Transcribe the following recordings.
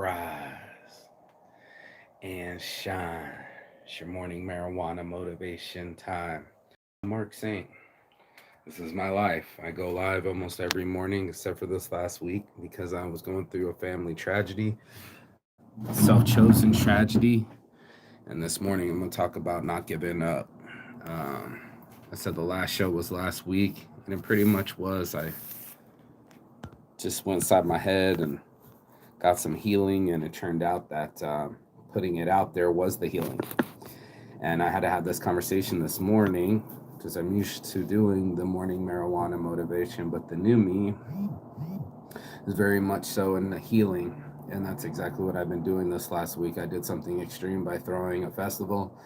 rise and shine. It's your morning marijuana motivation time. Mark Saint. This is my life. I go live almost every morning except for this last week because I was going through a family tragedy, self chosen tragedy. And this morning I'm going to talk about not giving up. Um, I said the last show was last week, and it pretty much was. I just went inside my head and got some healing, and it turned out that putting it out there was the healing. And I had to have this conversation this morning because I'm used to doing the morning marijuana motivation, but the new me is very much so in the healing. And that's exactly what I've been doing this last week. I did something extreme by throwing a festival,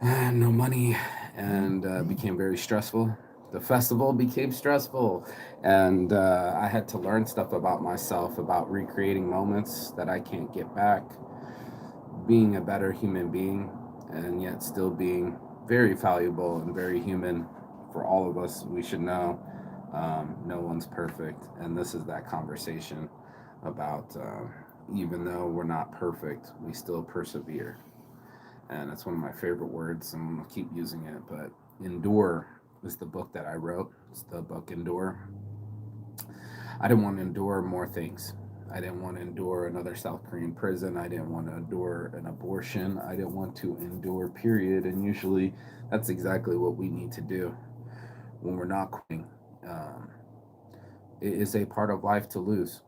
no money, and became very stressful. The festival became stressful, and I had to learn stuff about myself, about recreating moments that I can't get back, being a better human being, and yet still being very valuable and very human for all of us. We should know no one's perfect, and this is that conversation about even though we're not perfect, we still persevere. And it's one of my favorite words. I'm going to keep using it, but endure is the book that I wrote. It's the book Endure. I didn't want to endure more things. I didn't want to endure another South Korean prison. I didn't want to endure an abortion. I didn't want to endure, period. And usually that's exactly what we need to do when we're not quitting. Um, it is a part of life to lose.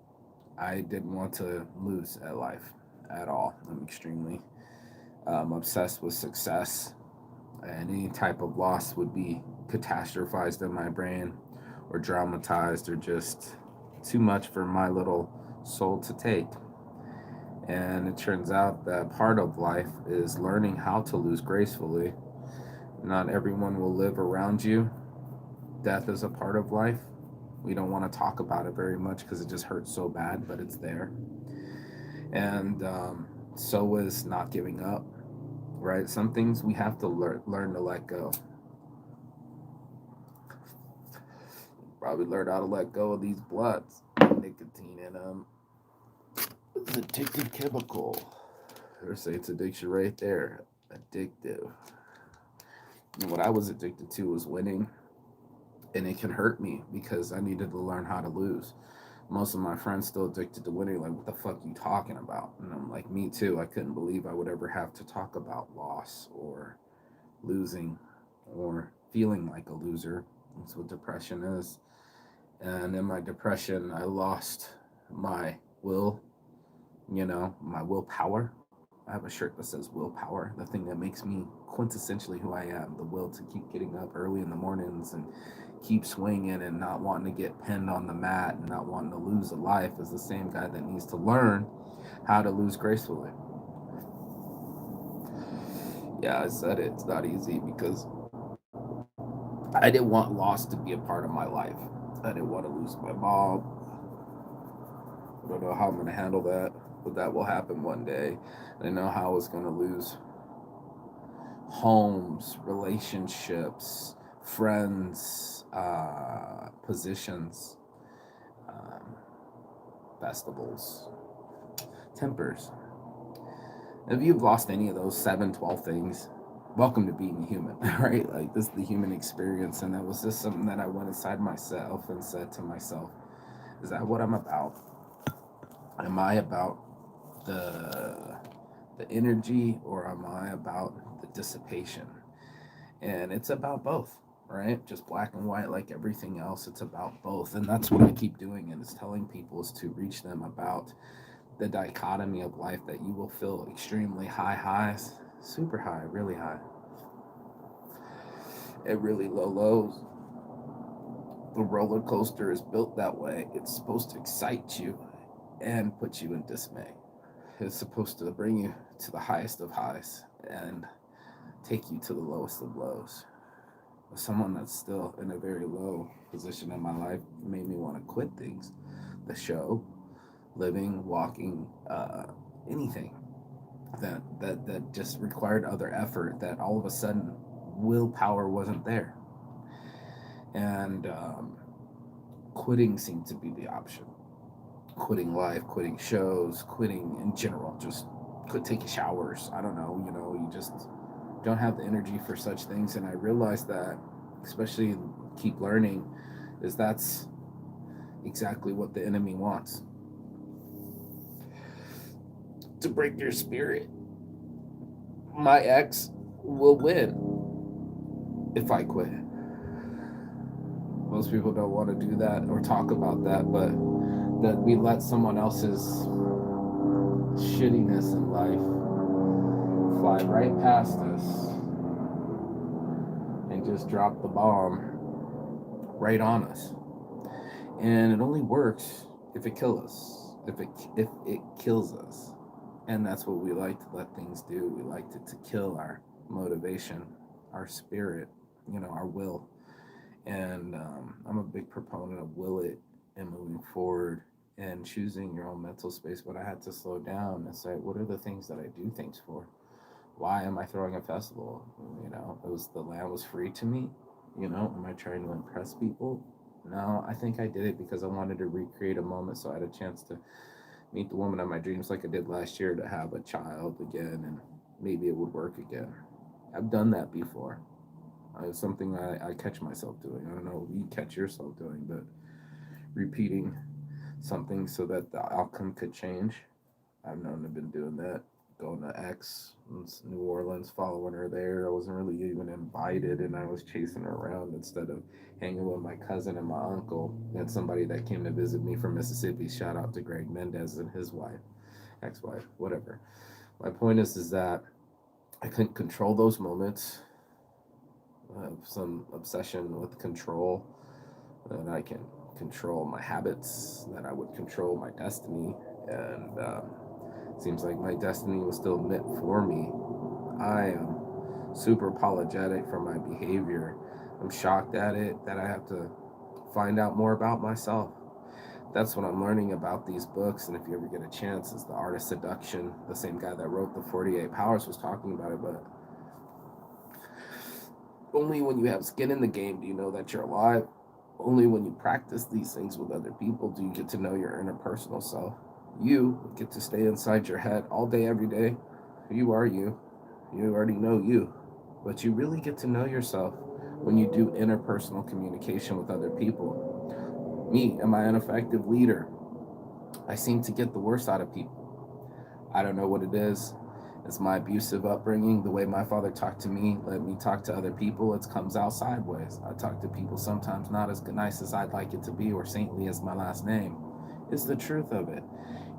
I didn't want to lose at life at all. I'm extremely obsessed with success, and any type of loss would be catastrophized in my brain or dramatized or just too much for my little soul to take. And it turns out that part of life is learning how to lose gracefully. Not everyone will live around you. Death is a part of life. We don't want to talk about it very much because it just hurts so bad, but it's there. And so is not giving up, right? Some things we have to learn to let go. Probably learn how to let go of these blunts. Nicotine in them. It's an addictive chemical. Or say it's addiction right there. Addictive. And what I was addicted to was winning, and it can hurt me because I needed to learn how to lose. Most of my friends still addicted to winning. Like, what the fuck you talking about? And I'm like, me too. I couldn't believe I would ever have to talk about loss or losing or feeling like a loser. That's what depression is. And in my depression, I lost my will, my willpower. I have a shirt that says willpower, the thing that makes me quintessentially who I am, the will to keep getting up early in the mornings and keep swinging and not wanting to get pinned on the mat and not wanting to lose a life is the same guy that needs to learn how to lose gracefully. Yeah, I said it. It's not easy because I didn't want loss to be a part of my life. I didn't want to lose my mom. I don't know how I'm going to handle that, but that will happen one day. I know how I was going to lose homes, relationships, friends, positions, um, festivals, tempers. If you've lost any of those 7, 12 things, welcome to being human, right? Like, this is the human experience. And that was just something that I went inside myself and said to myself, is that what I'm about? Am I about the the energy, or am I about the dissipation? And it's about both, right? Just black and white, like everything else. It's about both, and that's what I keep doing. And it's telling people is to reach them about the dichotomy of life, that you will feel extremely high highs, super high, really high, and really low lows. The roller coaster is built that way. It's supposed to excite you and put you in dismay. It's supposed to bring you to the highest of highs and take you to the lowest of lows. Someone that's still in a very low position in my life made me want to quit things, the show, living, walking, anything that just required other effort, that all of a sudden willpower wasn't there. And quitting seemed to be the option. quitting life, quitting shows, quitting in general, just quit taking showers. I don't know, you just don't have the energy for such things. And I realized that, especially keep learning, is that's exactly what the enemy wants, to break your spirit. My ex will win if I quit. Most people don't want to do that or talk about that, but that we let someone else's shittiness in life fly right past us and just drop the bomb right on us. And it only works if it kills us, if it kills us. And that's what we like to let things do. We like to kill our motivation, our spirit, our will. And I'm a big proponent of will it and moving forward and choosing your own mental space. But I had to slow down and say, what are the things that I do things for? Why am I throwing a festival? It was, the land was free to me. Am I trying to impress people? No, I think I did it because I wanted to recreate a moment, so I had a chance to meet the woman of my dreams like I did last year, to have a child again, and maybe it would work again. I've done that before. It's something I catch myself doing. I don't know what you catch yourself doing, but repeating something so that the outcome could change. I've known I've been doing that. Going to X, New Orleans, following her there. I wasn't really even invited, and I was chasing her around instead of hanging with my cousin and my uncle and somebody that came to visit me from Mississippi. Shout out to Greg Mendez and his wife, ex-wife, whatever. My point is that I couldn't control those moments. I have some obsession with control, that I can control my habits, that I would control my destiny, and seems like my destiny was still meant for me. I am super apologetic for my behavior. I'm shocked at it, that I have to find out more about myself. That's what I'm learning about these books. And if you ever get a chance, it's The Art of Seduction. The same guy that wrote the 48 Powers was talking about it, but only when you have skin in the game do you know that you're alive. Only when you practice these things with other people do you get to know your interpersonal self. You get to stay inside your head all day, every day. You are you. You already know you. But you really get to know yourself when you do interpersonal communication with other people. Me, am I an effective leader? I seem to get the worst out of people. I don't know what it is. It's my abusive upbringing, the way my father talked to me, let me talk to other people. It comes out sideways. I talk to people sometimes not as nice as I'd like it to be, or saintly as my last name. It's the truth of it.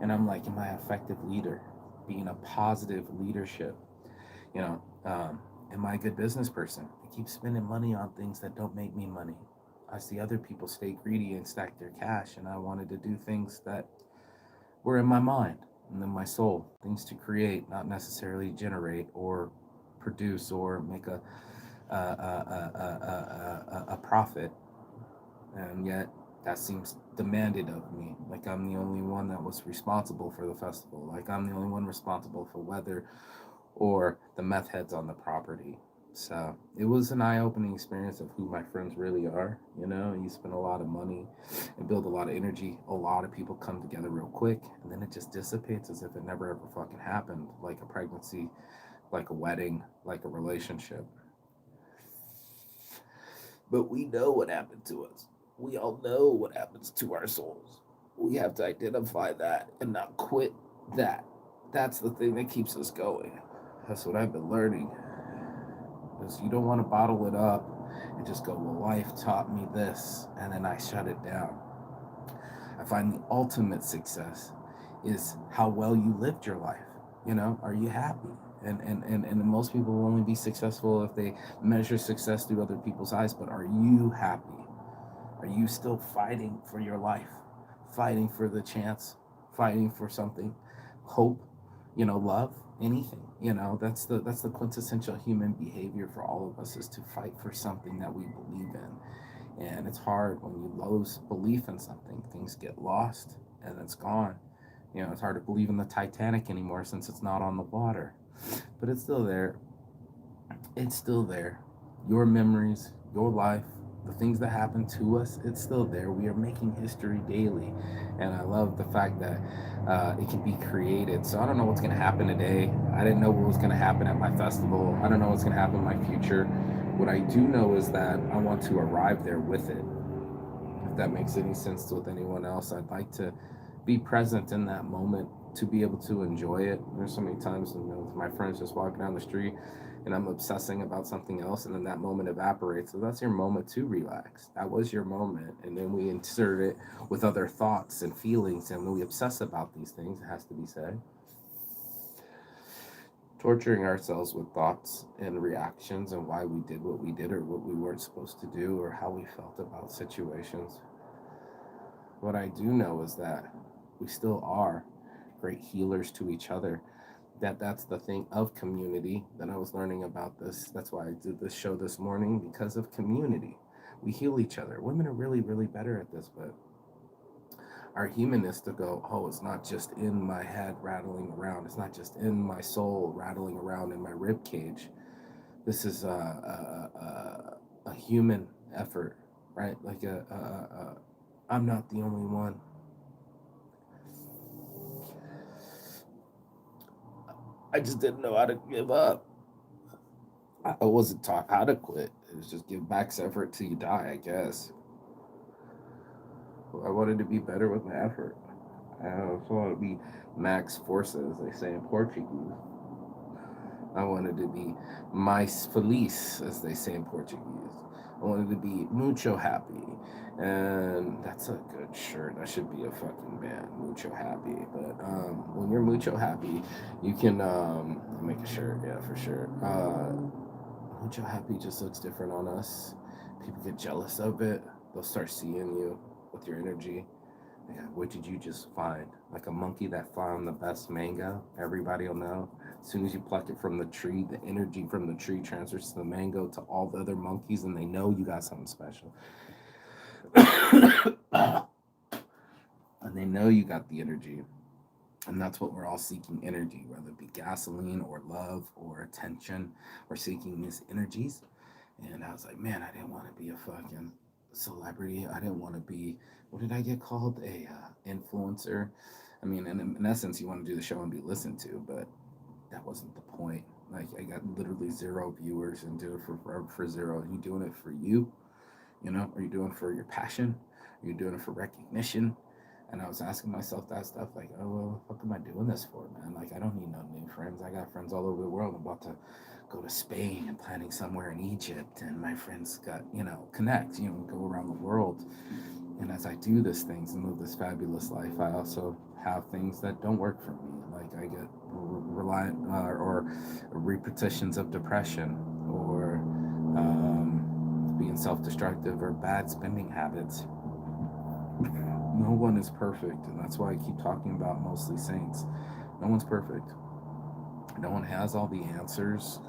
And I'm like, am I an effective leader? Being a positive leadership. You know, am I a good business person? I keep spending money on things that don't make me money. I see other people stay greedy and stack their cash, and I wanted to do things that were in my mind and in my soul, things to create, not necessarily generate or produce or make a profit. And yet that seems demanded of me. Like I'm the only one that was responsible for the festival. Like I'm the only one responsible for weather or the meth heads on the property. So it was an eye-opening experience of who my friends really are. You spend a lot of money and build a lot of energy. A lot of people come together real quick, and then it just dissipates as if it never ever fucking happened. Like a pregnancy, like a wedding, like a relationship. But we know what happened to us. We all know what happens to our souls. We have to identify that and not quit that. That's the thing that keeps us going. That's what I've been learning. Because you don't want to bottle it up and just go, well, life taught me this, and then I shut it down. I find the ultimate success is how well you lived your life. Are you happy? And most people will only be successful if they measure success through other people's eyes, but are you happy? Are you still fighting for your life? Fighting for the chance? Fighting for something? Hope? Love? Anything? That's the quintessential human behavior for all of us, is to fight for something that we believe in. And it's hard when you lose belief in something. Things get lost and it's gone. It's hard to believe in the Titanic anymore since it's not on the water. But it's still there. It's still there. Your memories, your life, The things that happen to us, it's still there. We are making history daily. And I love the fact that it can be created. So I don't know what's going to happen today. I didn't know what was going to happen at my festival. I don't know what's going to happen in my future. What I do know is that I want to arrive there with it. If that makes any sense with anyone else, I'd like to be present in that moment to be able to enjoy it. There's so many times, with my friends just walking down the street and I'm obsessing about something else, and then that moment evaporates. So that's your moment to relax. That was your moment. And then we insert it with other thoughts and feelings, and when we obsess about these things, it has to be said, torturing ourselves with thoughts and reactions and why we did what we did or what we weren't supposed to do or how we felt about situations. What I do know is that we still are great healers to each other. That's the thing of community that I was learning about this. That's why I did this show this morning, because of community. We heal each other. Women are really, really better at this, but our humanness to go, oh, it's not just in my head rattling around. It's not just in my soul rattling around in my rib cage. This is a human effort, right? Like I'm not the only one. I just didn't know how to give up. I wasn't taught how to quit. It was just give max effort till you die, I guess. I wanted to be better with my effort. I also wanted to be max força, as they say in Portuguese. I wanted to be mais feliz, as they say in Portuguese. I wanted to be mucho happy. And that's a good shirt. That should be a fucking band, mucho happy. But when you're mucho happy, you can make a shirt, yeah, for sure. Mucho happy just looks different on us. People get jealous of it. They'll start seeing you with your energy. Yeah, what did you just find? Like a monkey that found the best mango. Everybody will know. As soon as you pluck it from the tree, the energy from the tree transfers to the mango to all the other monkeys, and they know you got something special. And they know you got the energy. And that's what we're all seeking, energy, whether it be gasoline or love or attention. We're seeking these energies. And I was like, man, I didn't want to be a fucking celebrity. I didn't want to be, what did I get called? A influencer. I mean, in essence, you want to do the show and be listened to, but that wasn't the point. Like, I got literally 0 viewers and do it for 0. Are you doing it for you? Are you doing it for your passion? Are you doing it for recognition? And I was asking myself that stuff, like, oh, well, what the fuck am I doing this for, man? Like, I don't need no new friends. I got friends all over the world. I'm about to go to Spain and planning somewhere in Egypt. And my friends got, connect, go around the world. And as I do these things and live this fabulous life, I also have things that don't work for me. Like, I get reliant or repetitions of depression or being self-destructive or bad spending habits. No one is perfect, and that's why I keep talking about mostly saints. No one's perfect. No one has all the answers.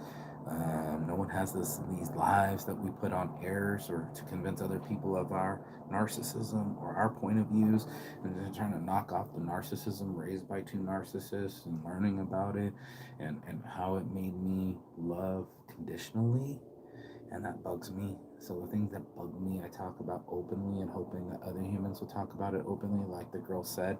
No one has these lives that we put on airs or to convince other people of our narcissism or our point of views, and then trying to knock off the narcissism raised by 2 narcissists and learning about it and how it made me love conditionally, and that bugs me. So the things that bug me, I talk about openly and hoping that other humans will talk about it openly. Like the girl said,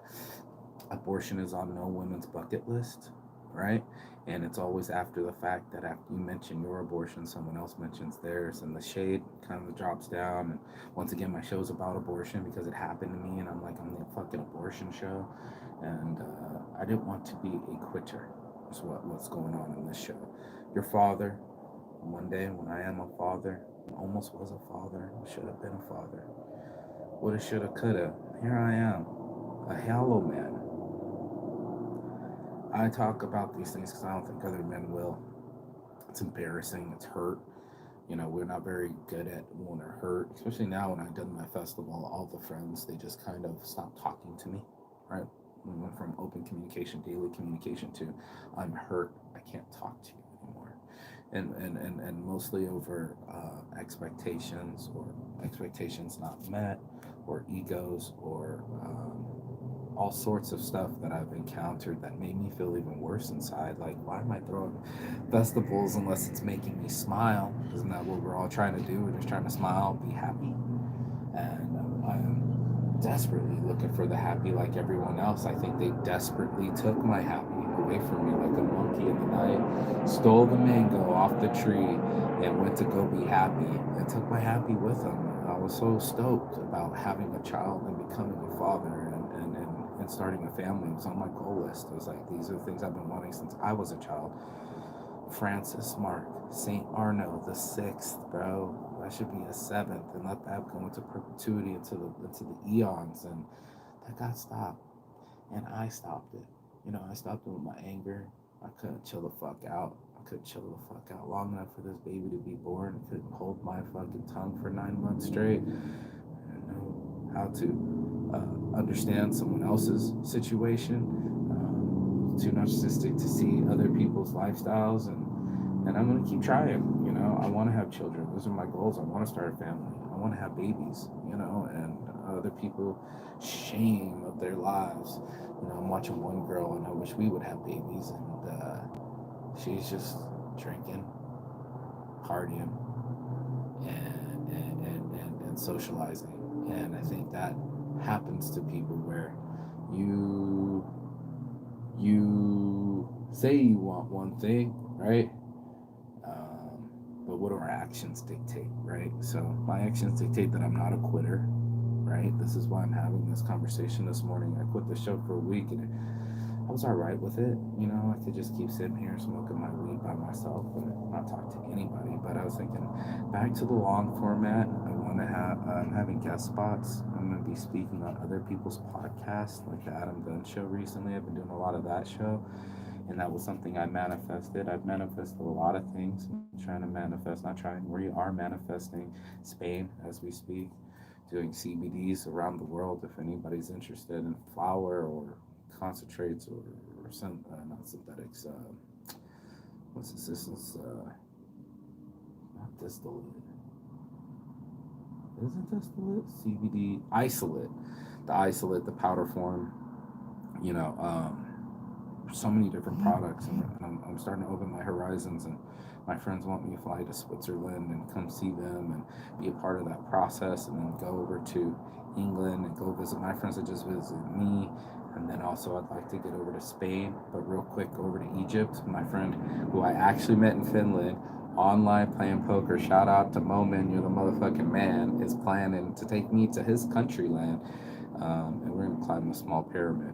abortion is on no women's bucket list, right? And it's always after the fact that after you mention your abortion, someone else mentions theirs, and the shade kind of drops down. And once again, my show's about abortion because it happened to me, and I'm like, I'm the fucking abortion show, and I didn't want to be a quitter. That's what's going on in this show. Your father, one day when I am a father, almost was a father, should have been a father. Woulda, shoulda, coulda. Here I am, a hollow man. I talk about these things because I don't think other men will. It's embarrassing. It's hurt. We're not very good at when we're hurt, especially now when I've done my festival. All the friends, they just kind of stopped talking to me, right? We went from open communication, daily communication to I'm hurt. I can't talk to you anymore. And mostly over expectations or expectations not met or egos or all sorts of stuff that I've encountered that made me feel even worse inside. Like, why am I throwing festivals unless it's making me smile? Isn't that what we're all trying to do? We're just trying to smile, be happy. And I'm desperately looking for the happy like everyone else. I think they desperately took my happy away from me like a monkey in the night, stole the mango off the tree, and went to go be happy and took my happy with them. I was so stoked about having a child and becoming a father and starting a family. It was on my goal list. It was like, these are the things I've been wanting since I was a child. Francis Mark, St. Arno the sixth, bro. That should be a seventh, and let that go into perpetuity into the eons. And that got stopped, and I stopped it. I stopped it with my anger. I couldn't chill the fuck out. I couldn't chill the fuck out long enough for this baby to be born. I couldn't hold my fucking tongue for 9 months straight. I didn't know how to understand someone else's situation. Too narcissistic to see other people's lifestyles, and I'm gonna keep trying. I want to have children. Those are my goals. I want to start a family. I want to have babies. And other people shame of their lives. I'm watching one girl, and I wish we would have babies, and she's just drinking, partying, and socializing. And I think that happens to people where you say you want one thing, right? But what do our actions dictate, right? So my actions dictate that I'm not a quitter, right? This is why I'm having this conversation this morning. I quit the show for a week, and I was all right with it. I could just keep sitting here smoking my weed by myself and not talk to anybody. But I was thinking back to the long format. I want to have, I'm having guest spots. I'm going to be speaking on other people's podcasts, like the Adam Gunn show recently. I've been doing a lot of that show. And that was something I manifested. I've manifested a lot of things. I'm trying to manifest, not trying, we are manifesting Spain as we speak, doing CBDs around the world. If anybody's interested in flower or concentrates or some, not synthetics, what's this? This is not distillate. Is it distillate? CBD isolate. The isolate, the powder form, so many different products, and I'm starting to open my horizons, and my friends want me to fly to Switzerland and come see them and be a part of that process, and then go over to England and go visit my friends that just visited me. And then also I'd like to get over to Spain, but real quick go over to Egypt. My friend who I actually met in Finland online playing poker, shout out to Momin, you're the motherfucking man, is planning to take me to his country land, and we're gonna climb a small pyramid.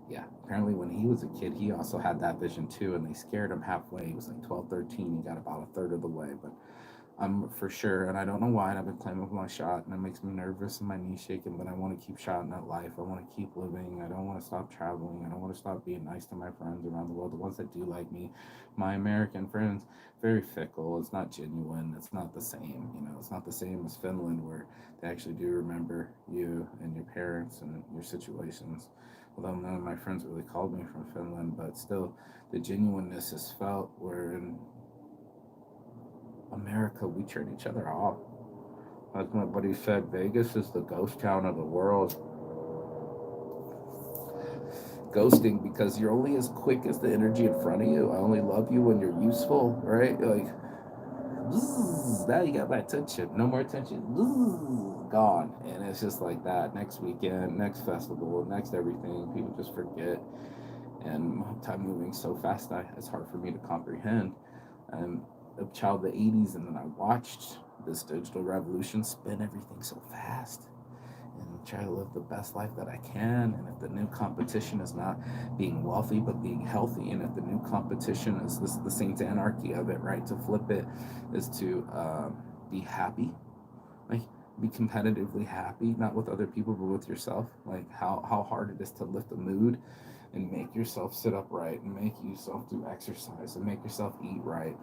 Yeah, apparently when he was a kid, he also had that vision too, and they scared him halfway. He was like 12, 13. He got about a third of the way, but I'm for sure, and I don't know why, and I've been playing with my shot, and it makes me nervous and my knees shaking, but I want to keep shotting at life. I want to keep living. I don't want to stop traveling. I don't want to stop being nice to my friends around the world, the ones that do like me. My American friends, very fickle. It's not genuine. It's not the same. It's not the same as Finland, where they actually do remember you and your parents and your situations. Although none of my friends really called me from Finland, but still, the genuineness is felt, where in America, we turn each other off. Like my buddy said, Vegas is the ghost town of the world. Ghosting because you're only as quick as the energy in front of you. I only love you when you're useful, right? Like, now you got my attention. No more attention. Gone. And it's just like that. Next weekend, next festival, next everything. People just forget. And time moving so fast, it's hard for me to comprehend. I'm a child of the 80s, and then I watched this digital revolution spin everything so fast and try to live the best life that I can. And if the new competition is not being wealthy but being healthy, and if the new competition is this, the Saints anarchy of it, right, to flip it is to be happy, like be competitively happy, not with other people but with yourself. Like how hard it is to lift a mood and make yourself sit upright and make yourself do exercise and make yourself eat right.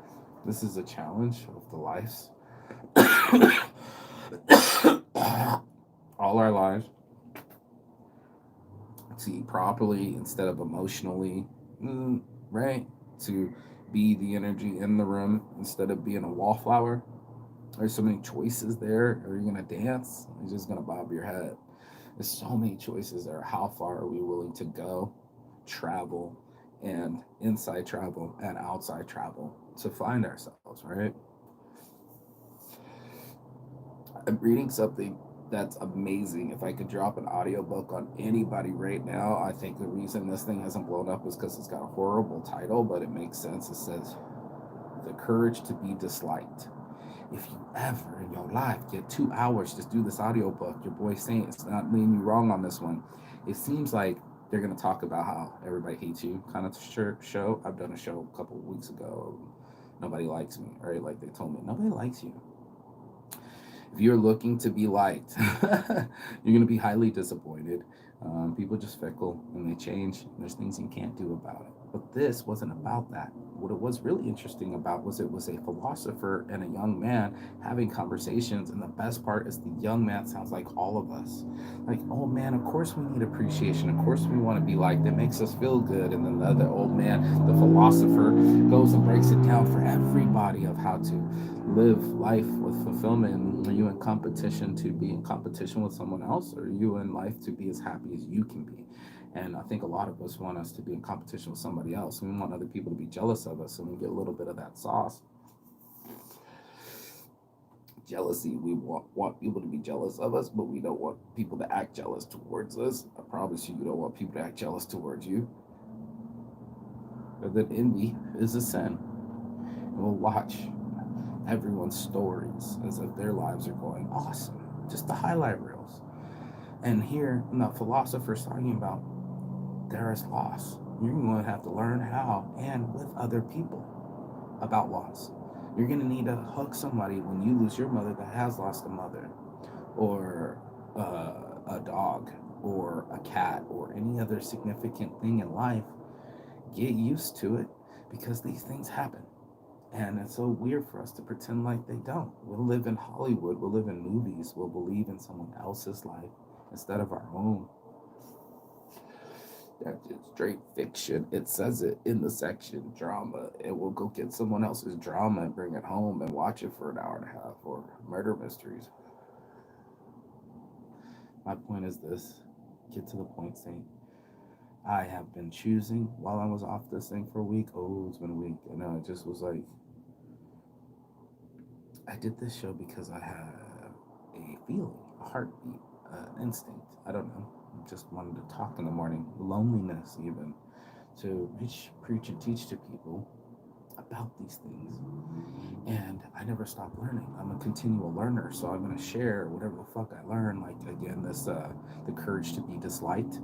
This is a challenge of the lives all our lives, to eat properly instead of emotionally, right? To be the energy in the room instead of being a wallflower. There's so many choices there. Are you gonna dance? You're just gonna bob your head. There's so many choices there. How far are we willing to go, travel, and inside travel and outside travel to find ourselves, right? I'm reading something that's amazing. If I could drop an audiobook on anybody right now, I think the reason this thing hasn't blown up is because it's got a horrible title, but it makes sense. It says, The Courage to Be Disliked. If you ever in your life get 2 hours, just do this audiobook. Your boy Saint, it's not leading you wrong on this one. It seems like they're going to talk about how everybody hates you kind of show. I've done a show a couple of weeks ago. Nobody likes me, right? Like they told me, nobody likes you. If you're looking to be liked, you're going to be highly disappointed. People just fickle and they change. And there's things you can't do about it. But this wasn't about that. What it was really interesting about was it was a philosopher and a young man having conversations. And the best part is the young man sounds like all of us. Like, oh man, of course we need appreciation. Of course we want to be liked. That makes us feel good. And then the other old man, the philosopher, goes and breaks it down for everybody of how to live life with fulfillment. Are you in competition to be in competition with someone else, or are you in life to be as happy as you can be? And I think a lot of us want us to be in competition with somebody else. We want other people to be jealous of us, and we get a little bit of that sauce. Jealousy, we want people to be jealous of us, but we don't want people to act jealous towards us. I promise you, you don't want people to act jealous towards you. But that envy is a sin. And we'll watch everyone's stories as if their lives are going awesome. Just the highlight reels. And here, the philosopher's talking about there is loss. You're going to have to learn how and with other people about loss. You're going to need to hug somebody when you lose your mother that has lost a mother, or a dog, or a cat, or any other significant thing in life. Get used to it because these things happen. And it's so weird for us to pretend like they don't. We'll live in Hollywood, we'll live in movies, we'll believe in someone else's life instead of our own. That's just straight fiction. It says it in the section drama. And we'll go get someone else's drama and bring it home and watch it for an hour and a half, or murder mysteries. My point is this, get to the point, Saint. I have been choosing while I was off this thing for a week. Oh, it's been a week. And it just was like, I did this show because I have a feeling, a heartbeat, instinct. I don't know. Just wanted to talk in the morning. Loneliness, even. To preach, and teach to people about these things. And I never stop learning. I'm a continual learner. So I'm going to share whatever the fuck I learn. Like, again, this The Courage to Be Disliked.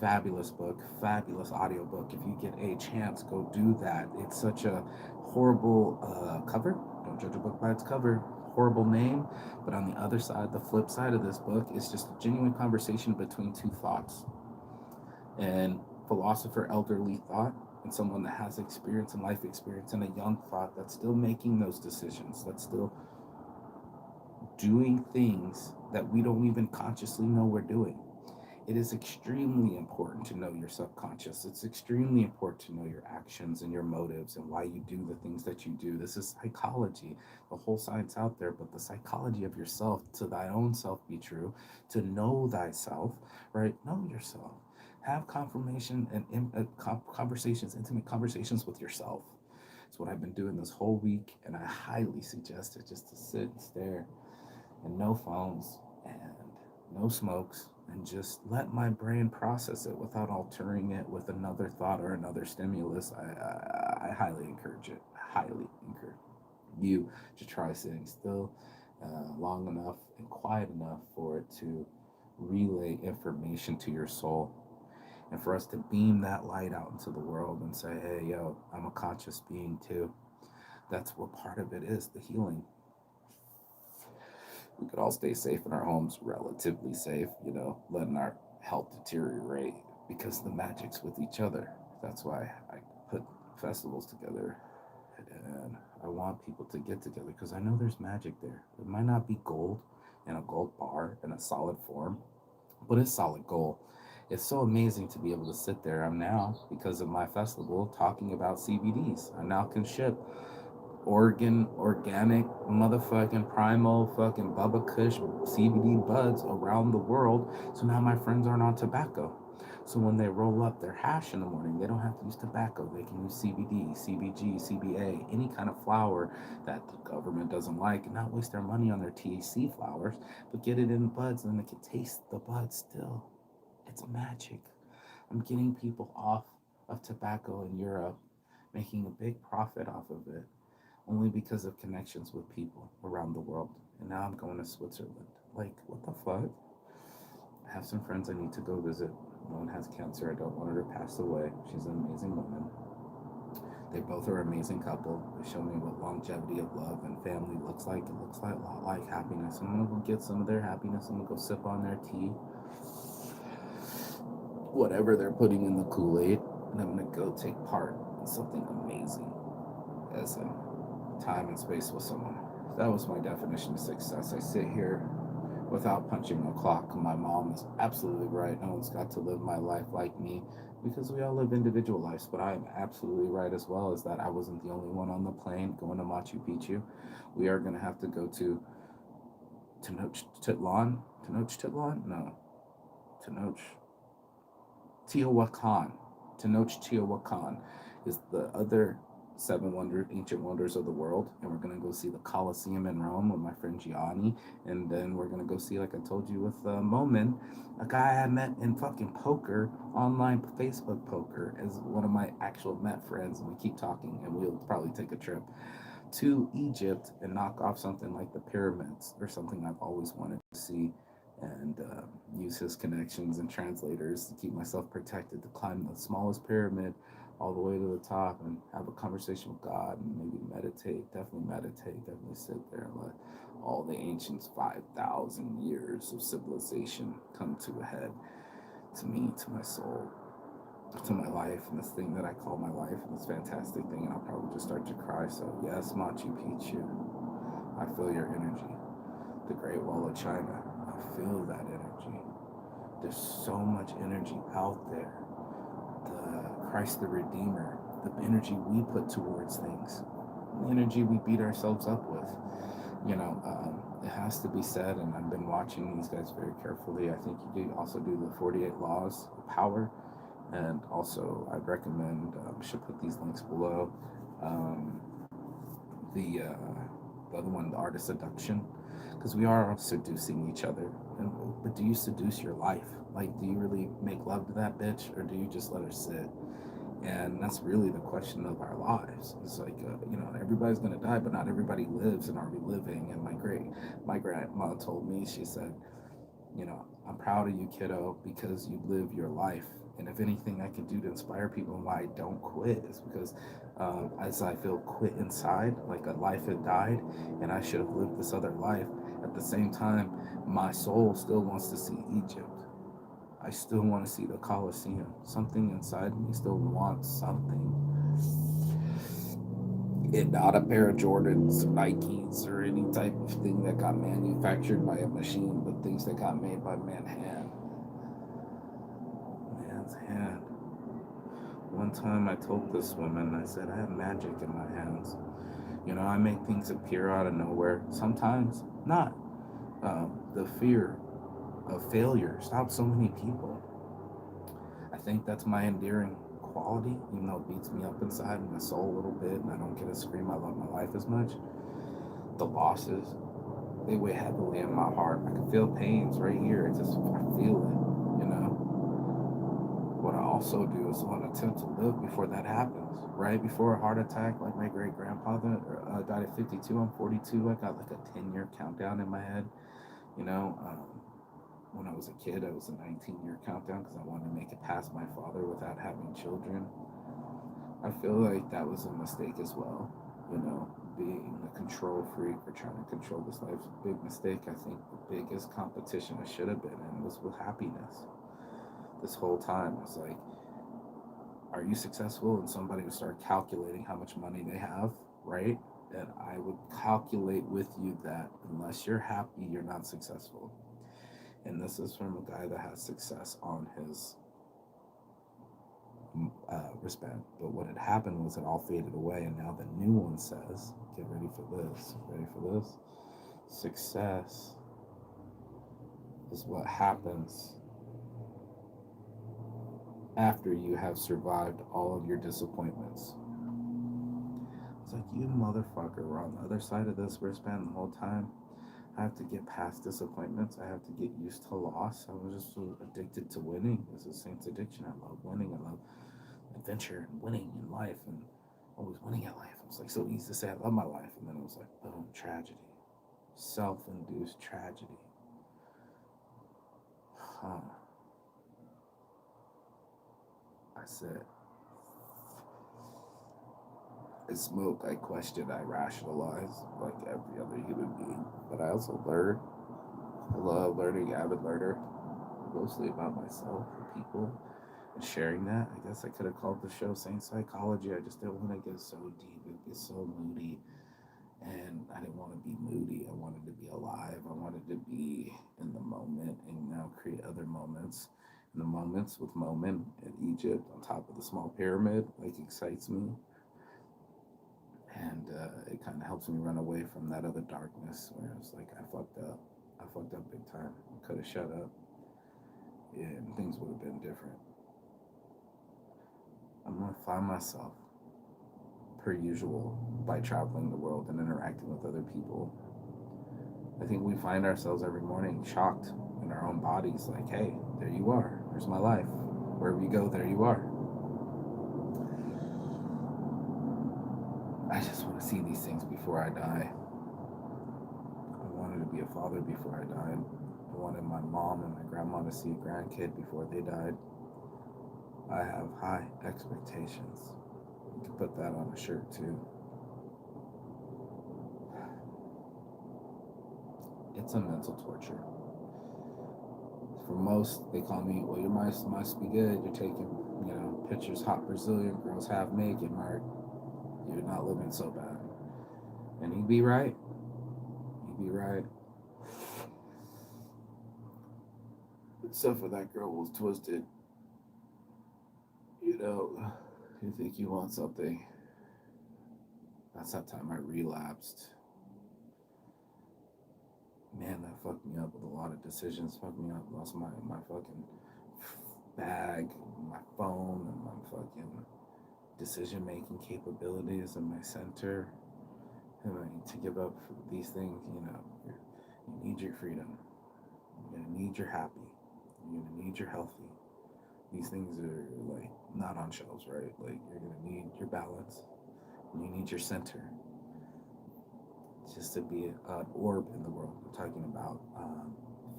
Fabulous book, fabulous audiobook. If you get a chance, go do that. It's such a horrible cover. Don't judge a book by its cover. Horrible name. But on the other side, the flip side of this book is just a genuine conversation between two thoughts. And philosopher, elderly thought, and someone that has experience and life experience, and a young thought that's still making those decisions, that's still doing things that we don't even consciously know we're doing. It is extremely important to know your subconscious. It's extremely important to know your actions and your motives and why you do the things that you do. This is psychology, the whole science out there, but the psychology of yourself, to thy own self be true, to know thyself, right? Know yourself. Have confirmation and conversations, intimate conversations with yourself. It's what I've been doing this whole week, and I highly suggest it, just to sit and stare, and no phones and no smokes, and just let my brain process it without altering it with another thought or another stimulus. I highly encourage it. Highly encourage you to try sitting still long enough and quiet enough for it to relay information to your soul, and for us to beam that light out into the world and say, hey, yo, I'm a conscious being too. That's what part of it is, the healing. We could all stay safe in our homes, relatively safe, letting our health deteriorate, because the magic's with each other. That's why I put festivals together, and I want people to get together because I know there's magic there. It might not be gold in a gold bar in a solid form, but it's solid gold. It's so amazing to be able to sit there. I'm now, because of my festival, talking about CBDs. I now can ship organic, motherfucking primal, fucking Bubba Kush CBD buds around the world. So now my friends aren't on tobacco. So when they roll up their hash in the morning, they don't have to use tobacco. They can use CBD, CBG, CBA, any kind of flower that the government doesn't like, and not waste their money on their THC flowers, but get it in buds and they can taste the buds still. It's magic. I'm getting people off of tobacco in Europe, making a big profit off of it, only because of connections with people around the world. And now I'm going to Switzerland. Like, what the fuck? I have some friends I need to go visit. One has cancer. I don't want her to pass away. She's an amazing woman. They both are an amazing couple. They show me what longevity of love and family looks like. It looks like a lot like happiness. I'm gonna go get some of their happiness. I'm gonna go sip on their tea, whatever they're putting in the Kool-Aid, and I'm gonna go take part in something amazing as in time and space with someone. That was my definition of success. I sit here without punching a clock. My mom is absolutely right. No one's got to live my life like me because we all live individual lives. But I am absolutely right as well as that I wasn't the only one on the plane going to Machu Picchu. We are going to have to go to Tenochtitlan. Tenochtitlan? No. Teotihuacan. Tenochtitlan is the other ancient wonders of the world, and we're gonna go see the Colosseum in Rome with my friend Gianni, and then we're gonna go see, like I told you, with Momin, a guy I met in fucking poker, online Facebook poker, as one of my actual met friends, and we keep talking, and we'll probably take a trip to Egypt and knock off something like the pyramids or something I've always wanted to see, and use his connections and translators to keep myself protected to climb the smallest pyramid all the way to the top and have a conversation with God and maybe meditate, definitely sit there and let all the ancients 5,000 years of civilization come to a head, to me, to my soul, to my life, and this thing that I call my life, and this fantastic thing, and I'll probably just start to cry. So yes, Machu Picchu, I feel your energy. The Great Wall of China, I feel that energy. There's so much energy out there. The Christ the Redeemer, the energy we put towards things, the energy we beat ourselves up with. It has to be said, and I've been watching these guys very carefully. I think you do also do the 48 Laws of Power, and also I'd recommend, should put these links below, um, the other one, The Art of Seduction, because we are seducing each other. But do you seduce your life? Like, do you really make love to that bitch, or do you just let her sit? And that's really the question of our lives. It's like, everybody's gonna die, but not everybody lives, and are we living? And my grandma told me, she said, I'm proud of you, kiddo, because you live your life. And if anything I can do to inspire people and why I don't quit is because as I feel quit inside, like a life had died and I should have lived this other life, at the same time, my soul still wants to see Egypt. I still want to see the Colosseum. Something inside me still wants something. And not a pair of Jordans, Nikes, or any type of thing that got manufactured by a machine, but things that got made by man's hand. One time I told this woman, I said, I have magic in my hands. I make things appear out of nowhere. Sometimes not. The fear of failure stops so many people. I think that's my endearing quality, even though it beats me up inside in my soul a little bit, and I don't get to scream I love my life as much. The losses, they weigh heavily in my heart. I can feel pains right here. I feel it, What I also do is want to attempt to live before that happens. Right before a heart attack, like my great grandfather died at 52, I'm 42. I got like a 10-year countdown in my head. When I was a kid, I was a 19-year countdown because I wanted to make it past my father without having children. I feel like that was a mistake as well. Being a control freak or trying to control this life is a big mistake. I think the biggest competition I should have been in was with happiness. This whole time, it's like, are you successful? And somebody would start calculating how much money they have, right? And I would calculate with you that unless you're happy, you're not successful. And this is from a guy that has success on his wristband. But what had happened was it all faded away, and now the new one says, "Get ready for this. Ready for this? Success is what happens after you have survived all of your disappointments." It's like, you motherfucker were on the other side of this wristband the whole time. I have to get past disappointments. I have to get used to loss. I was just so addicted to winning. This is Saint's addiction. I love winning. I love adventure and winning in life and always winning at life. It's like so easy to say I love my life, and then it was like, boom, tragedy, self-induced tragedy. Huh. I said, I smoke, I question, I rationalize like every other human being. But I also learn. I love learning, avid learner, mostly about myself and people and sharing that. I guess I could have called the show Saint Psychology. I just didn't want to get so deep. It gets so moody. And I didn't want to be moody. I wanted to be alive. I wanted to be in the moment and now create other moments. And the moments with Moment in Egypt on top of the small pyramid like excites me. And it kind of helps me run away from that other darkness where it's like, I fucked up. I fucked up big time. I could have shut up. Yeah, and things would have been different. I'm going to find myself, per usual, by traveling the world and interacting with other people. I think we find ourselves every morning shocked in our own bodies, like, hey, there you are. There's my life. Wherever you go, there you are. I just want to see these things before I die. I wanted to be a father before I died. I wanted my mom and my grandma to see a grandkid before they died. I have high expectations. You can put that on a shirt too. It's a mental torture. For most, they call me, well, your must be good. You're taking, pictures, hot Brazilian girls half naked, Mark. You're not living so bad. And he'd be right. He'd be right. Except for that girl was twisted. You think you want something. That's that time I relapsed. Man, that fucked me up with a lot of decisions. Fucked me up. Lost my fucking bag, my phone, and my fucking decision-making capabilities in my center. And I need to give up these things, you need your freedom. You're gonna need your happy. You're gonna need your healthy. These things are like not on shelves, right? Like you're gonna need your balance. You need your center. Just to be an orb in the world. We're talking about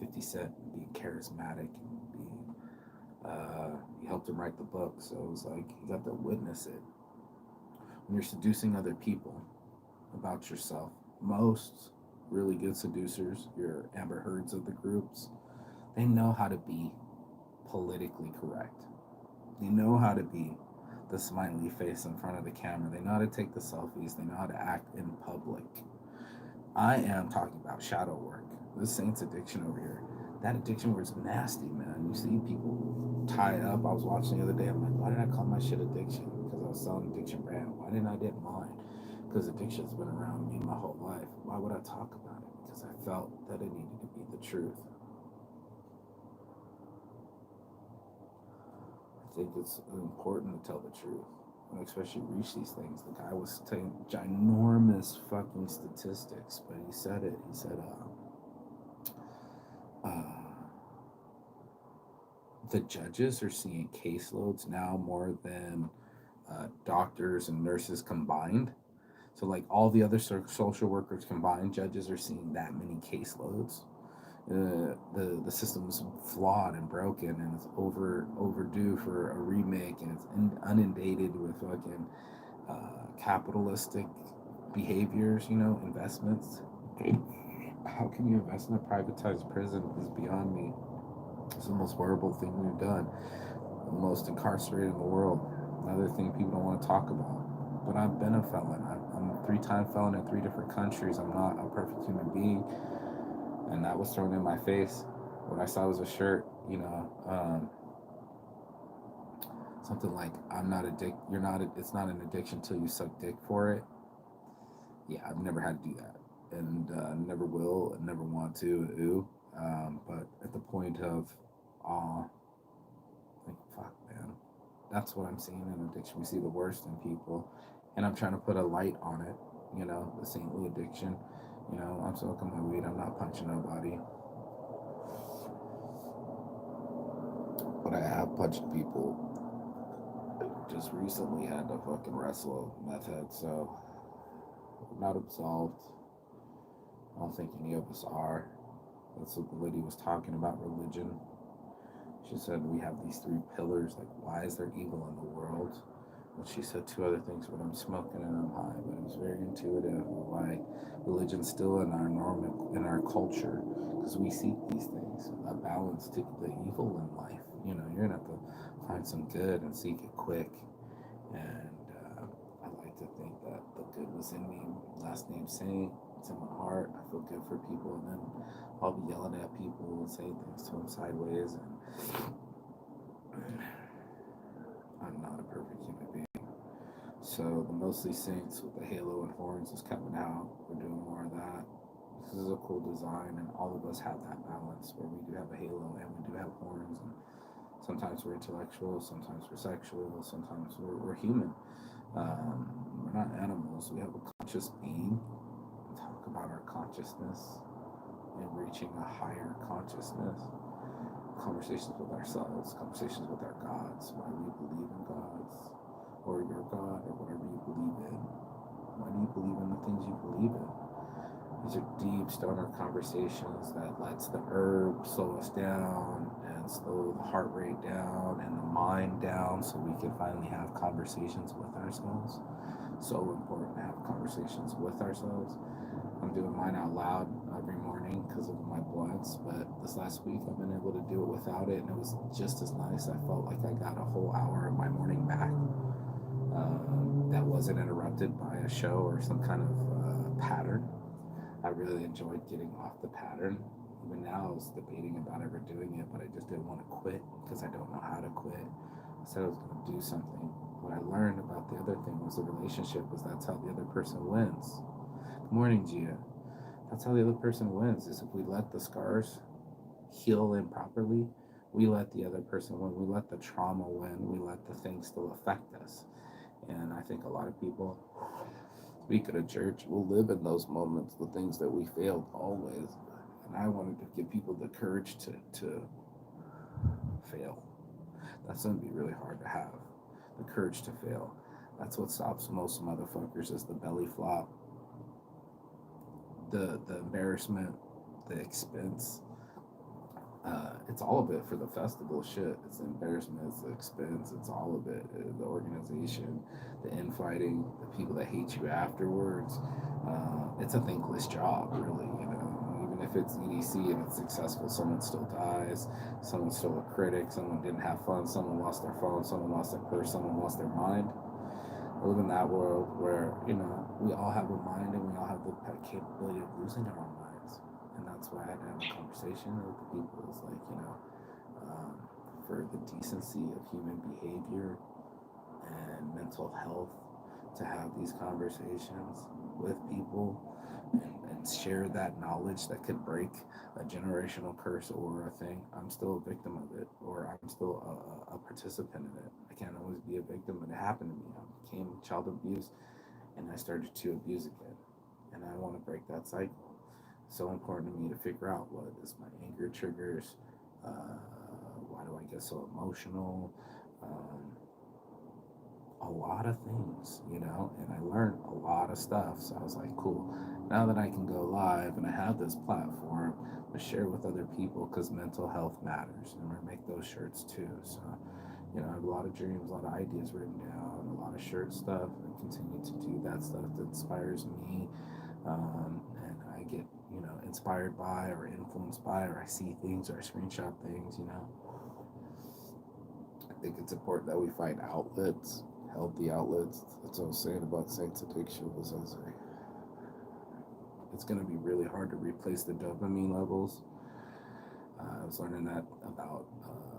50 Cent being charismatic and being. He helped him write the book, so it was like you got to witness it. When you're seducing other people about yourself, most really good seducers, your Amber Heards of the groups, they know how to be politically correct. They know how to be the smiley face in front of the camera. They know how to take the selfies. They know how to act in public. I am talking about shadow work. This Saint's addiction over here. That addiction was nasty, man. You see people tie up. I was watching the other day. I'm like, why did I call my shit addiction? Because I was selling addiction brand. Why didn't I get mine? Because addiction's been around me my whole life. Why would I talk about it? Because I felt that it needed to be the truth. I think it's important to tell the truth, and especially reach these things. The guy was saying ginormous fucking statistics, but he said it. He said, the judges are seeing caseloads now more than doctors and nurses combined. So, like all the other social workers combined, judges are seeing that many caseloads. The system's flawed and broken, and it's overdue for a remake, and it's inundated with fucking capitalistic behaviors, investments. How can you invest in a privatized prison is beyond me. It's the most horrible thing we've done. The most incarcerated in the world. Another thing people don't want to talk about. But I've been a felon. I'm a 3-time felon in 3 different countries. I'm not a perfect human being. And that was thrown in my face. What I saw was a shirt, something like I'm not addict. You're not. It's not an addiction till you suck dick for it. Yeah, I've never had to do that, and never will, and never want to. Ooh. But at the point of, like fuck, man, that's what I'm seeing in addiction. We see the worst in people, and I'm trying to put a light on it. You know, the saintly addiction. You know, I'm smoking my weed. I'm not punching nobody, but I have punched people. Just recently had to fucking wrestle a meth head, so I'm not absolved. I don't think any of us are. That's what the lady was talking about religion. She said we have these three pillars. Like, why is there evil in the world? Well, she said two other things, but I'm smoking and I'm high. But it was very intuitive of why religion's still in our norm, in our culture, because we seek these things, a balance to the evil in life. You know, you're gonna have to find some good and seek it quick. And I like to think that the good was in me. Last name Saint. It's in my heart. I feel good for people, and then I'll be yelling at people and saying things to them sideways, and I'm not a perfect human being. So the Mostly Saints with the halo and horns is coming out. We're doing more of that. This is a cool design, and all of us have that balance where we do have a halo and we do have horns. And sometimes we're intellectual, sometimes we're sexual, sometimes we're human. We're not animals. We have a conscious being. We talk about our consciousness and reaching a higher consciousness. Conversations with ourselves, conversations with our gods, why we believe in gods, or your God, or whatever you believe in. Why do you believe in the things you believe in? These are deep stoner conversations that lets the herb slow us down and slow the heart rate down and the mind down so we can finally have conversations with ourselves. So important to have conversations with ourselves. I'm doing mine out loud every morning because of my blunts, but this last week I've been able to do it without it, and it was just as nice. I felt like I got a whole hour of my morning back that wasn't interrupted by a show or some kind of pattern. I really enjoyed getting off the pattern. Even now, I was debating about ever doing it, but I just didn't want to quit because I don't know how to quit. I said I was going to do something. What I learned about the other thing was the relationship was that's how the other person wins. Good morning, Gia. That's how the other person wins, is if we let the scars heal improperly, we let the other person win. We let the trauma win. We let the things still affect us. And I think a lot of people, speaking of church, will live in those moments, the things that we failed always. And I wanted to give people the courage to fail. That's going to be really hard to have. The courage to fail. That's what stops most motherfuckers is the belly flop, the embarrassment, the expense. It's all of it for the festival shit. It's the embarrassment, it's the expense, it's all of it. The organization, the infighting, the people that hate you afterwards. It's a thankless job, really. You know, even if it's EDC and it's successful, someone still dies, someone's still a critic, someone didn't have fun, someone lost their phone, someone lost their purse, someone lost their mind. I live in that world where, you know, we all have a mind and we all have the capability of losing our minds. And that's why I had to have a conversation with the people. It's like, you know, for the decency of human behavior and mental health, to have these conversations with people and share that knowledge that could break a generational curse or a thing. I'm still a victim of it, or I'm still a participant in it. I can't always be a victim, but it happened to me. I became child abuse and I started to abuse again. And I want to break that cycle. It's so important to me to figure out what is my anger triggers, why do I get so emotional, a lot of things, you know, and I learned a lot of stuff. So I was like, cool, now that I can go live and I have this platform to share with other people, because mental health matters, and I'm gonna make those shirts too. So, you know, I have a lot of dreams, a lot of ideas written down, a lot of shirt stuff, and continue to do that stuff that inspires me. And I get, you know, inspired by or influenced by, or I see things or I screenshot things, you know. I think it's important that we find outlets, healthy outlets. That's what I was saying about Saint's addiction. Was I was like, it's going to be really hard to replace the dopamine levels. I was learning that about.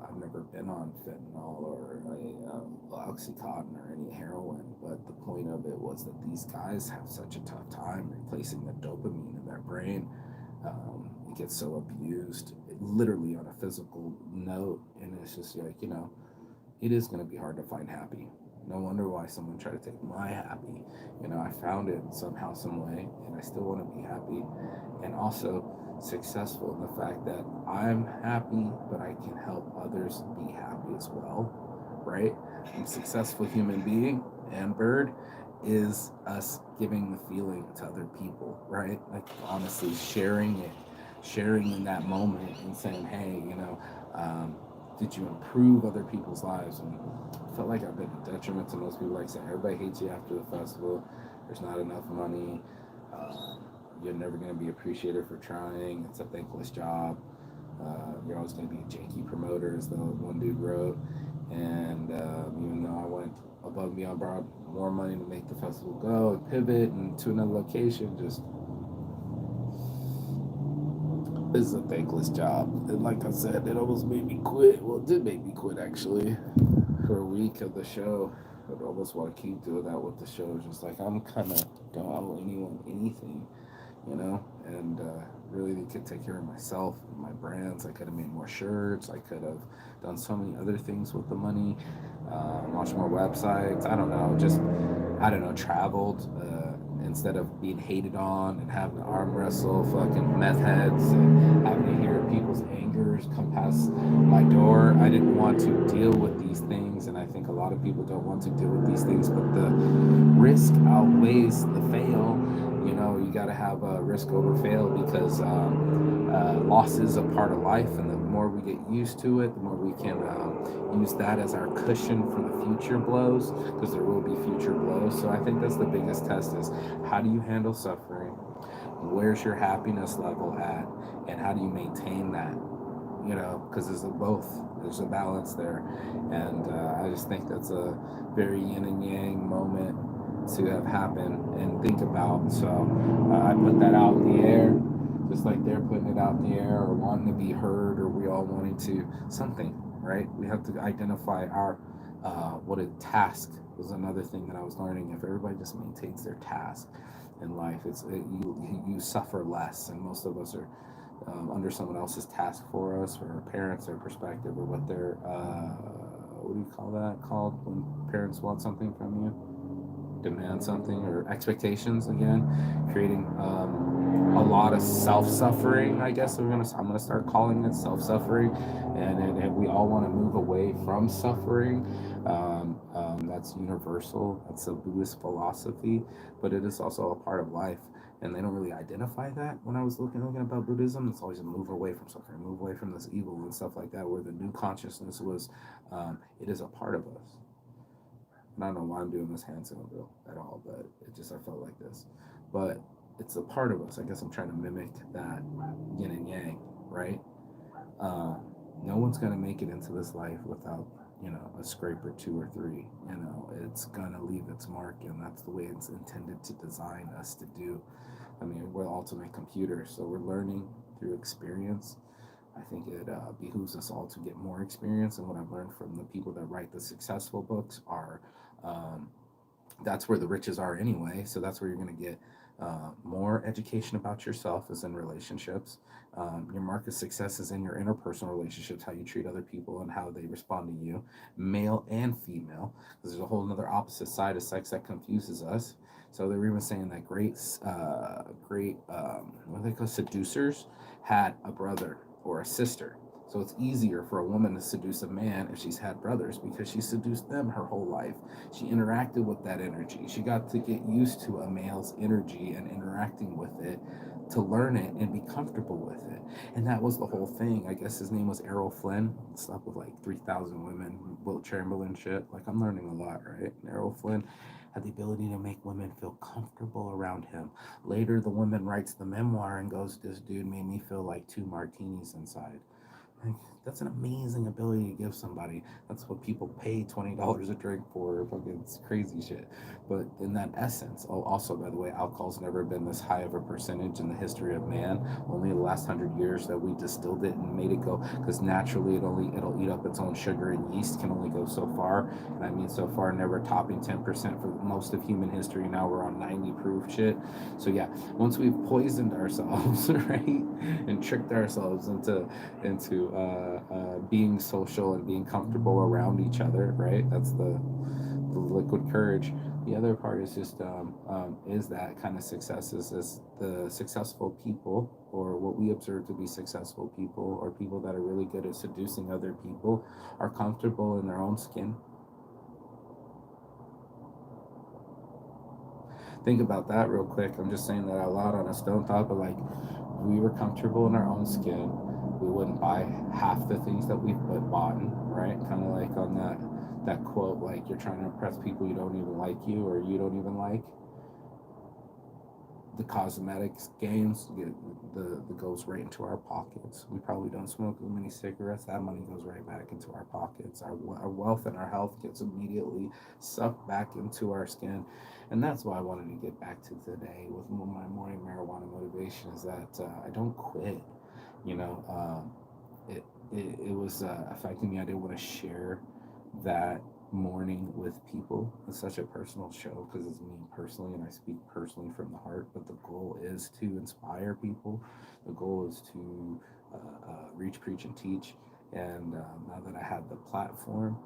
I've never been on on fentanyl or Oxycontin or any heroin, but the point of it was that these guys have such a tough time replacing the dopamine in their brain. It gets so abused, literally on a physical note, and it's just like, it is going to be hard to find happy. No wonder why someone tried to take my happy. I found it somehow, some way, and I still want to be happy, and also successful in the fact that I'm happy, but I can help others be happy as well, right? A successful human being and bird is us giving the feeling to other people, right? Like honestly sharing in that moment and saying, hey, did you improve other people's lives? And I felt like I've been a detriment to most people. Like I said, everybody hates you after the festival. There's not enough money. You're never going to be appreciated for trying. It's a thankless job. You're always going to be a janky promoter, as the one dude wrote. And even though I went above and beyond, brought more money to make the festival go and pivot and to another location, just this is a thankless job. And like I said, it almost made me quit. Well, it did make me quit actually for a week of the show. I'd almost want to keep doing that with the show. Just like I'm kind of don't owe anyone anything, and really could take care of myself and my brands. I could have made more shirts. I could have done so many other things with the money, launched more websites. I don't know, traveled instead of being hated on and having to arm wrestle fucking meth heads and having to hear people's angers come past my door. I didn't want to deal with these things, and I think a lot of people don't want to deal with these things, but the risk outweighs the fail. You got to have a risk over fail because loss is a part of life, and the more we get used to it, the more we can use that as our cushion for the future blows, because there will be future blows. So I think that's the biggest test is how do you handle suffering? Where's your happiness level at? And how do you maintain that? Because there's there's a balance there. And I just think that's a very yin and yang moment to have happened and think about. So I put that out in the air, just like they're putting it out in the air or wanting to be heard, or we all wanting to something, right? We have to identify our what a task was another thing that I was learning. If everybody just maintains their task in life, you suffer less, and most of us are under someone else's task for us, or our parents, their perspective, or what their what do you call that called when parents want something from you, demand something, or expectations, again, creating a lot of self-suffering. I guess I'm gonna start calling it self-suffering, and we all want to move away from suffering. That's universal. That's a Buddhist philosophy, but it is also a part of life. And they don't really identify that when I was looking about Buddhism. It's always a move away from suffering, move away from this evil and stuff like that, where the new consciousness was, it is a part of us. And I don't know why I'm doing this hand symbol at all, but I felt like this. But it's a part of us. I guess I'm trying to mimic that yin and yang, right? No one's going to make it into this life without, a scrape or two or three. It's going to leave its mark, and that's the way it's intended to design us to do. I mean, we're ultimate computers, so we're learning through experience. I think it behooves us all to get more experience, and what I've learned from the people that write the successful books are that's where the riches are anyway. So that's where you're going to get more education about yourself is in relationships. Your mark of success is in your interpersonal relationships, how you treat other people and how they respond to you, male and female, because there's a whole other opposite side of sex that confuses us. So they were even saying that great what they call seducers had a brother or a sister. So it's easier for a woman to seduce a man if she's had brothers, because she seduced them her whole life. She interacted with that energy. She got to get used to a male's energy and interacting with it, to learn it and be comfortable with it. And that was the whole thing. I guess his name was Errol Flynn. Slept with like 3,000 women, Wilt Chamberlain shit. Like, I'm learning a lot, right? And Errol Flynn had the ability to make women feel comfortable around him. Later, the woman writes the memoir and goes, this dude made me feel like 2 martinis inside. Like, that's an amazing ability to give somebody. That's what people pay $20 a drink for. Fucking, it's crazy shit. But in that essence, oh, also by the way, alcohol's never been this high of a percentage in the history of man. Only the last 100 years that we distilled it and made it go, because naturally it'll eat up its own sugar, and yeast can only go so far. And I mean so far, never topping 10% for most of human history. Now we're on 90 proof shit. So yeah, once we've poisoned ourselves, right, and tricked ourselves into being social and being comfortable around each other, right? That's the liquid courage. The other part is just is that kind of success is the successful people, or what we observe to be successful people, or people that are really good at seducing other people, are comfortable in their own skin. Think about that real quick. I'm just saying that out loud on a stone thought, but like, we were comfortable in our own skin. We wouldn't buy half the things that we've bought, right? Kind of like on that quote, like, you're trying to impress people you don't even like you, or you don't even like. The cosmetics games, the goes right into our pockets. We probably don't smoke as many cigarettes. That money goes right back into our pockets. Our wealth and our health gets immediately sucked back into our skin. And that's why I wanted to get back to today with my morning marijuana motivation, is that I don't quit. You know, it was affecting me. I didn't want to share that morning with people. It's such a personal show because it's me personally, and I speak personally from the heart. But the goal is to inspire people. The goal is to reach, preach, and teach. And now that I have the platform,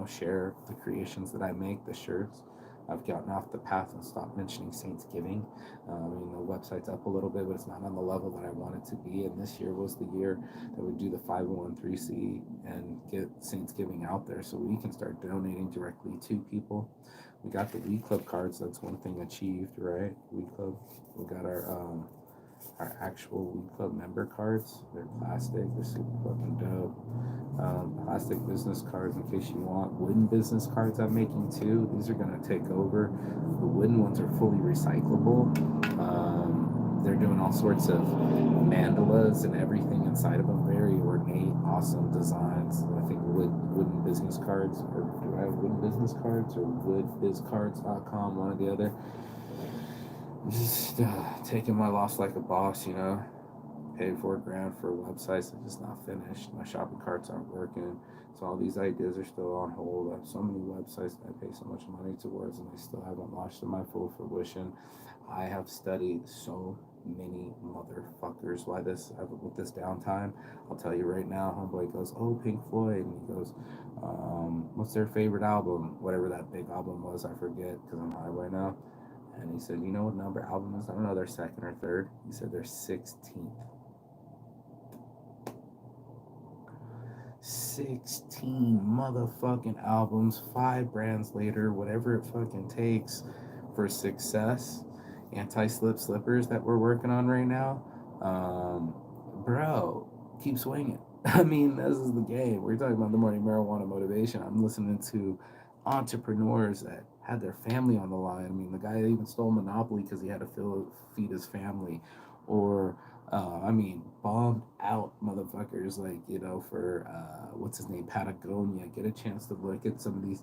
share the creations that I make, the shirts. I've gotten off the path and stopped mentioning Saintsgiving. The website's up a little bit, but it's not on the level that I want it to be. And this year was the year that we do the 501(c) and get Saintsgiving out there so we can start donating directly to people. We got the Weed Club cards. That's one thing achieved, right? Weed Club. We got our actual Weed Club member cards. They're plastic. They're super fucking dope. Plastic business cards in case you want. Wooden business cards I'm making too. These are going to take over. The wooden ones are fully recyclable. They're doing all sorts of mandalas and everything inside of them. Very ornate, awesome designs. I think wooden business cards, or do I have wooden business cards or woodbizcards.com, one or the other. Just taking my loss like a boss, paid $4,000 for websites that just not finished. My shopping carts aren't working. So all these ideas are still on hold. I have so many websites that I pay so much money towards, and I still haven't launched to my full fruition. I have studied so many motherfuckers with this downtime. I'll tell you right now, homeboy goes, "Oh, Pink Floyd," and he goes, "What's their favorite album?" Whatever that big album was, I forget because I'm high right now. And he said, "You know what number album is?" I don't know, they're second or third. He said they're 16th. 16 motherfucking albums, 5 brands later, whatever it fucking takes for success. Anti-slip slippers that we're working on right now. Bro, keep swinging. I mean, this is the game. We're talking about the morning marijuana motivation. I'm listening to entrepreneurs that had their family on the line. I mean, the guy even stole Monopoly because he had to feed his family. Or bombed out motherfuckers, like, for what's his name, Patagonia. Get a chance to look at some of these.